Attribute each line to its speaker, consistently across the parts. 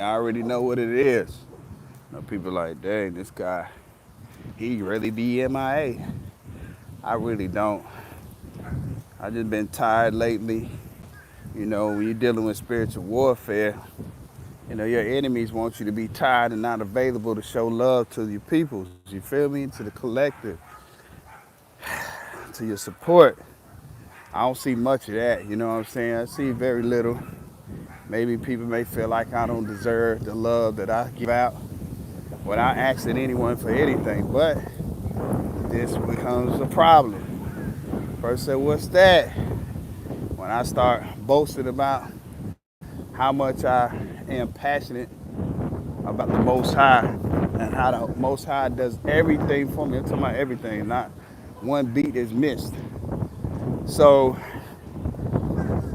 Speaker 1: I already know what it is. You know, people like, dang, this guy, he really be MIA. I really don't. I just been tired lately. You know, when you're dealing with spiritual warfare, you know, your enemies want you to be tired and not available to show love to your peoples. You feel me? To the collective, to your support. I don't see much of that, you know what I'm saying? I see very little. Maybe people may feel like I don't deserve the love that I give out without asking anyone for anything, but this becomes a problem. First said, what's that? When I start boasting about how much I am passionate about the Most High and how the Most High does everything for me. I'm talking about everything, not one beat is missed. So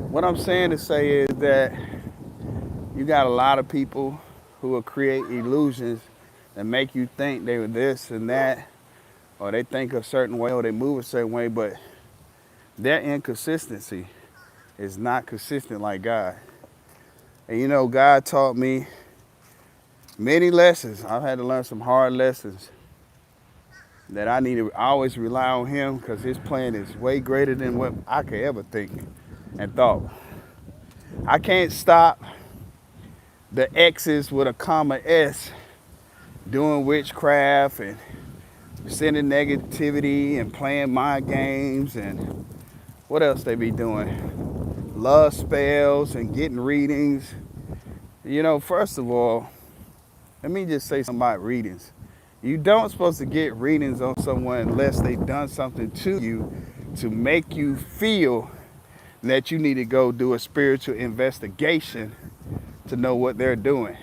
Speaker 1: what I'm saying to say is that you got a lot of people who will create illusions that make you think they were this and that, or they think a certain way, or they move a certain way, but their inconsistency is not consistent like God. And you know, God taught me many lessons. I've had to learn some hard lessons that I need to always rely on Him because His plan is way greater than what I could ever think and thought. I can't stop the X's with a comma S doing witchcraft and sending negativity and playing mind games and what else they be doing? Love spells and getting readings. You know, first of all, let me just say something about readings. You don't supposed to get readings on someone unless they've done something to you to make you feel that you need to go do a spiritual investigation to know what they're doing.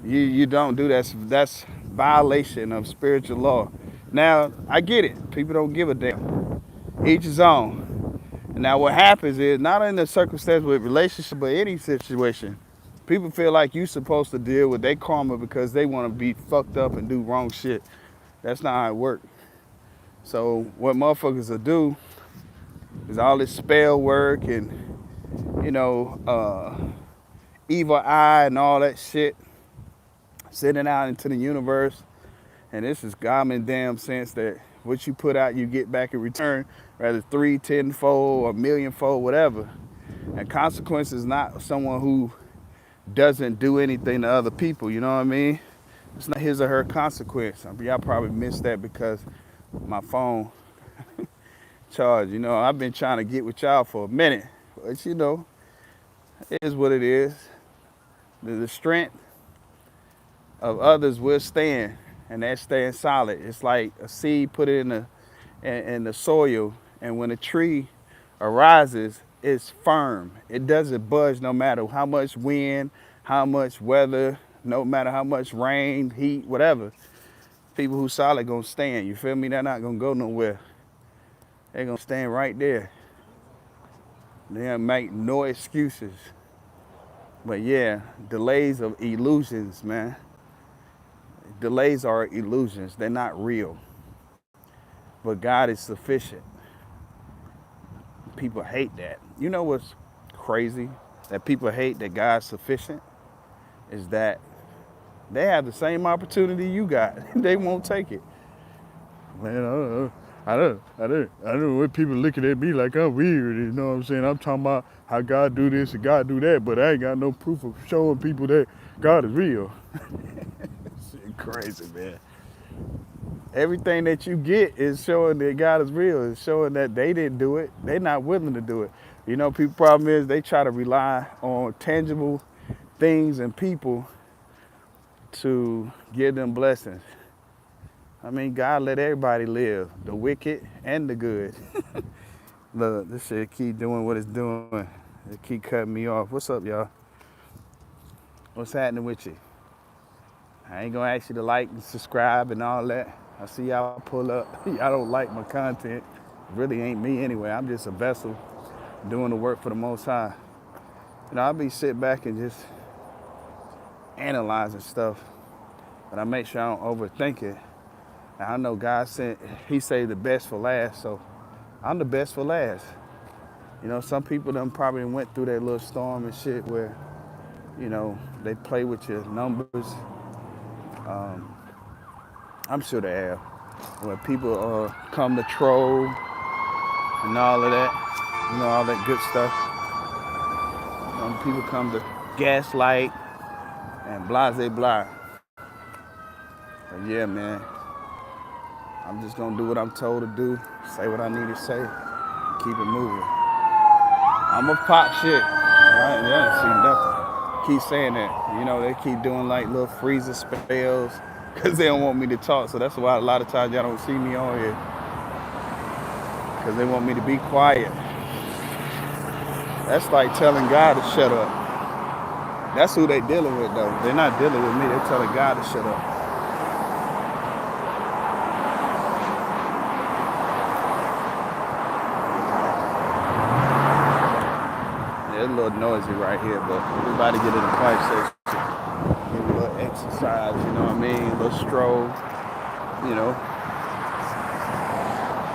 Speaker 1: You don't do that. That's violation of spiritual law. Now, I get it. People don't give a damn. Each his own. And now what happens is, not in the circumstance with relationship, but any situation, people feel like you're supposed to deal with their karma because they want to be fucked up and do wrong shit. That's not how it works. So what motherfuckers will do is all this spell work and, you know, evil eye and all that shit sending out into the universe. And this is common damn sense that what you put out, you get back in return, rather 3, 10-fold, or millionfold, whatever. And consequence is not someone who doesn't do anything to other people, you know what I mean? It's not his or her consequence. I mean, y'all probably missed that because my phone charged. You know, I've been trying to get with y'all for a minute. But you know, it is what it is. The strength of others will stand, and that stands solid. It's like a seed put in the soil, and when a tree arises, it's firm. It doesn't budge no matter how much wind, how much weather, no matter how much rain, heat, whatever. People who solid gonna stand. You feel me? They're not gonna go nowhere. They're gonna stand right there. They'll make no excuses. But yeah, delays of illusions, man. Delays are illusions. They're not real. But God is sufficient. People hate that. You know what's crazy? That people hate that God's sufficient is that they have the same opportunity you got. They won't take it. Man, I don't know what people looking at me like I'm weird. You know what I'm saying? I'm talking about how God do this and God do that, but I ain't got no proof of showing people that God is real. Shit crazy, man. Everything that you get is showing that God is real. It's showing that they didn't do it. They're not willing to do it. You know, people's problem is they try to rely on tangible things and people to give them blessings. I mean, God let everybody live, the wicked and the good. Look, this shit keep doing what it's doing. It keep cutting me off. What's up, y'all? What's happening with you? I ain't gonna ask you to like and subscribe and all that. I see y'all pull up. Y'all don't like my content. It really ain't me anyway. I'm just a vessel doing the work for the Most High. You know, I'll be sitting back and just analyzing stuff, but I make sure I don't overthink it. And I know God said He saved the best for last, so I'm the best for last. You know, some people done probably went through that little storm and shit where You know, they play with your numbers. I'm sure they have. When people come to troll and all of that, all that good stuff. When people come to gaslight and blah, blah, blah. But yeah, man, I'm just gonna do what I'm told to do, say what I need to say, keep it moving. I'm gonna pop shit. Right? Yeah, see nothing. Keep saying that. They keep doing like little freezer spells because they don't want me to talk. So that's why a lot of times y'all don't see me on here because they want me to be quiet. That's like telling God to shut up. That's who they dealing with though. They're not dealing with me. They're telling God to shut up. It's a little noisy right here, but everybody get in the quiet section. Get a little exercise, you know what I mean? A little stroll, you know.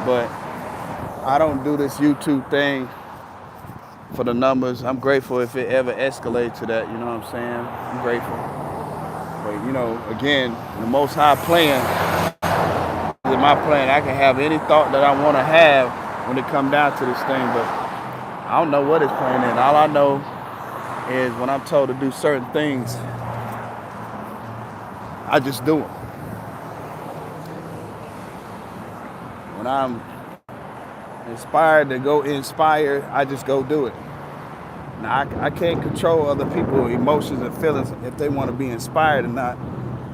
Speaker 1: But I don't do this YouTube thing for the numbers. I'm grateful if it ever escalates to that, you know what I'm saying? I'm grateful. But again, the Most High plan is my plan. I can have any thought that I want to have when it come down to this thing, but I don't know what his plan is. All I know is when I'm told to do certain things, I just do them. When I'm inspired to go inspire, I just go do it. Now, I can't control other people's emotions and feelings if they want to be inspired or not,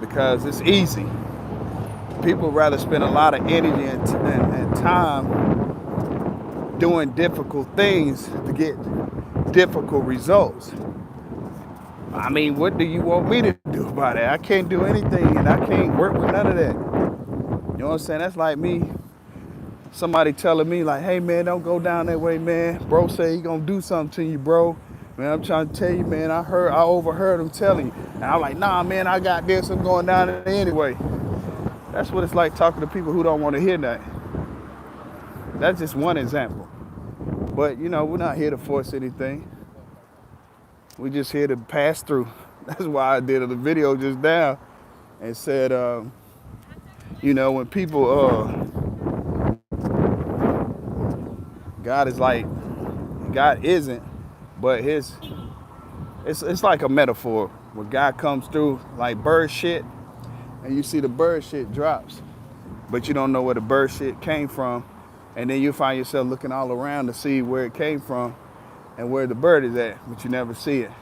Speaker 1: because it's easy. People rather spend a lot of energy and time doing difficult things to get difficult results. I mean, what do you want me to do about it? I can't do anything, and I can't work with none of that. You know what I'm saying? That's like me, somebody telling me like, hey man, don't go down that way, man. Bro say he gonna do something to you, bro. Man, I'm trying to tell you, man, I overheard him telling you. And I'm like, nah, man, I got this, I'm going down there anyway. That's what it's like talking to people who don't want to hear that. That's just one example. But, we're not here to force anything. We're just here to pass through. That's why I did a video just now and said, when people, God is like, God isn't, but it's like a metaphor where God comes through like bird shit, and you see the bird shit drops, but you don't know where the bird shit came from, and then you find yourself looking all around to see where it came from and where the bird is at, but you never see it.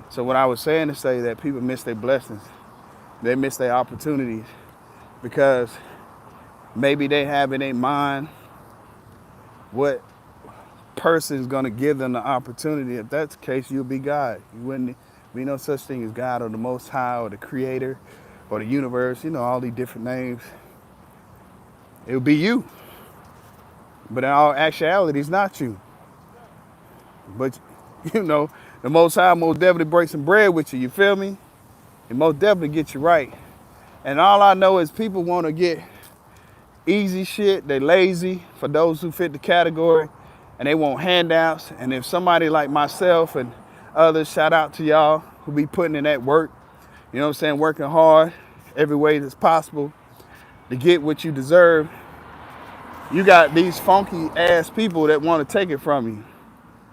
Speaker 1: So what I was saying to say that people miss their blessings, they miss their opportunities because maybe they have in their mind what person's gonna give them the opportunity. If that's the case, you'll be God. You wouldn't be no such thing as God or the Most High or the Creator or the universe, all these different names. It would be you. But in all actuality, it's not you. But, the Most High most definitely break some bread with you, you feel me? It most definitely get you right. And all I know is people want to get easy shit. They lazy, for those who fit the category, and they want handouts. And if somebody like myself and others, shout out to y'all who be putting in that work, working hard every way that's possible to get what you deserve. You got these funky ass people that want to take it from you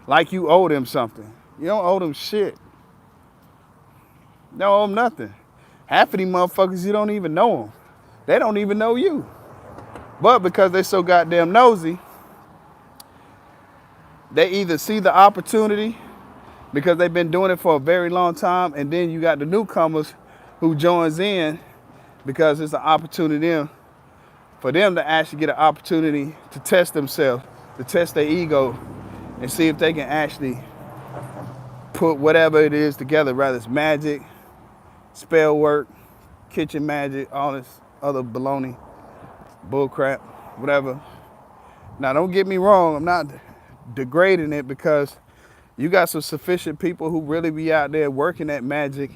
Speaker 1: like you owe them something. You don't owe them shit. You don't owe them nothing. Half of these motherfuckers, you don't even know them. They don't even know you. But because they're so goddamn nosy, they either see the opportunity because they've been doing it for a very long time, and then you got the newcomers who joins in because it's an opportunity for them to actually get an opportunity to test themselves, to test their ego, and see if they can actually put whatever it is together, whether it's magic, spell work, kitchen magic, all this other baloney, bullcrap, whatever. Now, don't get me wrong, I'm not degrading it because you got some sufficient people who really be out there working at magic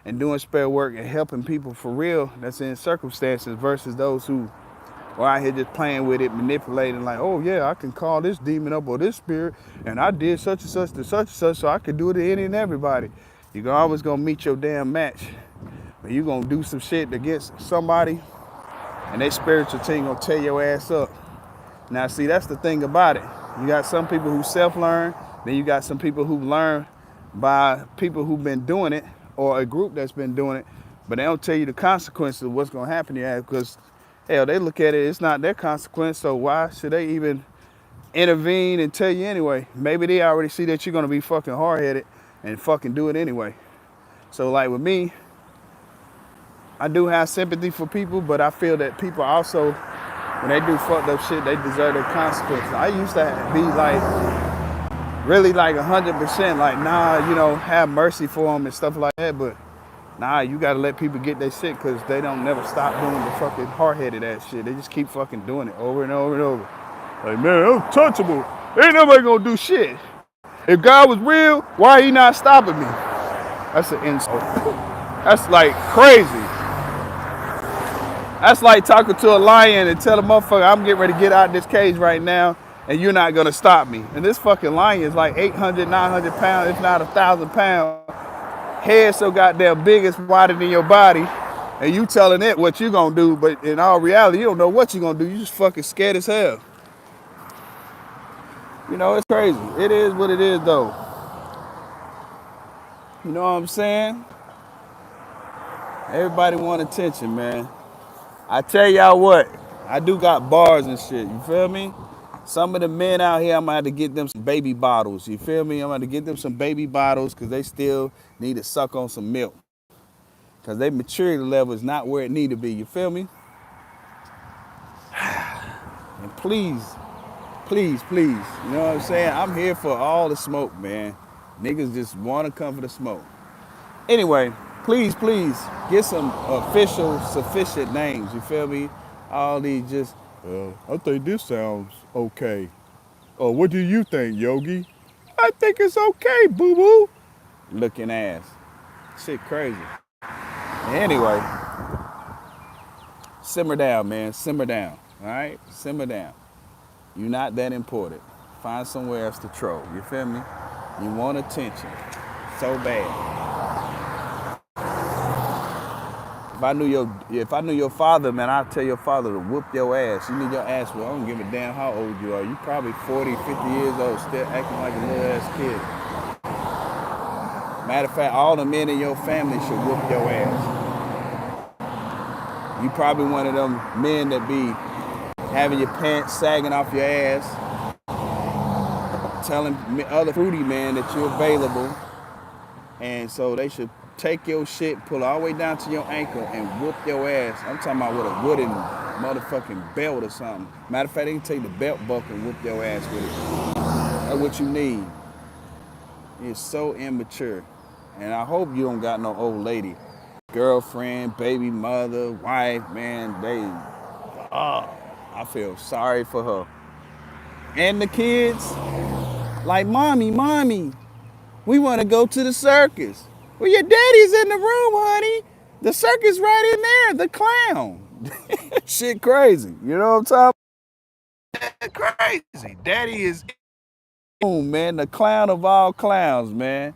Speaker 1: and doing spell work and helping people for real that's in circumstances versus those who are out here just playing with it, manipulating like, oh yeah, I can call this demon up or this spirit and I did such and such to such and such so I could do it to any and everybody. You're always gonna meet your damn match. When you gonna do some shit against somebody and they spiritual team gonna tear your ass up. Now see, that's the thing about it. You got some people who self-learn, then you got some people who learn by people who've been doing it or a group that's been doing it, but they don't tell you the consequences of what's gonna happen to you because hell, they look at it, it's not their consequence, so why should they even intervene and tell you anyway? Maybe they already see that you're gonna be fucking hard-headed and fucking do it anyway. So like with me, I do have sympathy for people, but I feel that people also, when they do fucked up shit, they deserve their consequences. I used to be like, really like 100%, like, nah, you know, have mercy for them and stuff like that, but nah, you gotta let people get their shit because they don't never stop doing the fucking hard-headed ass shit. They just keep fucking doing it over and over and over. Like, man, I'm untouchable. Ain't nobody gonna do shit. If God was real, why he not stopping me? That's an insult. That's like crazy. That's like talking to a lion and tell a motherfucker, I'm getting ready to get out of this cage right now and you're not gonna stop me. And this fucking lion is like 800, 900 pounds, if not 1,000 pounds. Head so goddamn big, it's wider than your body. And you telling it what you gonna do, but in all reality, you don't know what you gonna do. You just fucking scared as hell. You know, it's crazy. It is what it is though. You know what I'm saying? Everybody want attention, man. I tell y'all what, I do got bars and shit, you feel me? Some of the men out here, I'm gonna have to get them some baby bottles, you feel me? I'm gonna have to get them some baby bottles because they still need to suck on some milk. Because their maturity level is not where it need to be, you feel me? And please, please, please, you know what I'm saying? I'm here for all the smoke, man. Niggas just wanna come for the smoke. Anyway, please, please, get some official, sufficient names, you feel me? All these just, I think this sounds okay. Oh, what do you think, Yogi? I think it's okay, boo-boo. Looking ass. Shit crazy. Anyway, simmer down, man, simmer down, all right? Simmer down. You're not that important. Find somewhere else to troll, you feel me? You want attention so bad. If I knew your father, man, I'd tell your father to whoop your ass. You need your ass whooped. I don't give a damn how old you are. You probably 40, 50 years old, still acting like a little ass kid. Matter of fact, all the men in your family should whoop your ass. You probably one of them men that be having your pants sagging off your ass, telling other fruity men that you're available, and so they should take your shit, pull all the way down to your ankle, and whoop your ass. I'm talking about with a wooden motherfucking belt or something. Matter of fact, they can take the belt buckle and whoop your ass with it. That's what you need. You're so immature. And I hope you don't got no old lady, girlfriend, baby mother, wife, man, I feel sorry for her. And the kids, like, mommy, we want to go to the circus. Well, your daddy's in the room, honey. The circus right in there, the clown. Shit crazy. You know what I'm talking about? Crazy. Daddy is, oh man, the clown of all clowns, man.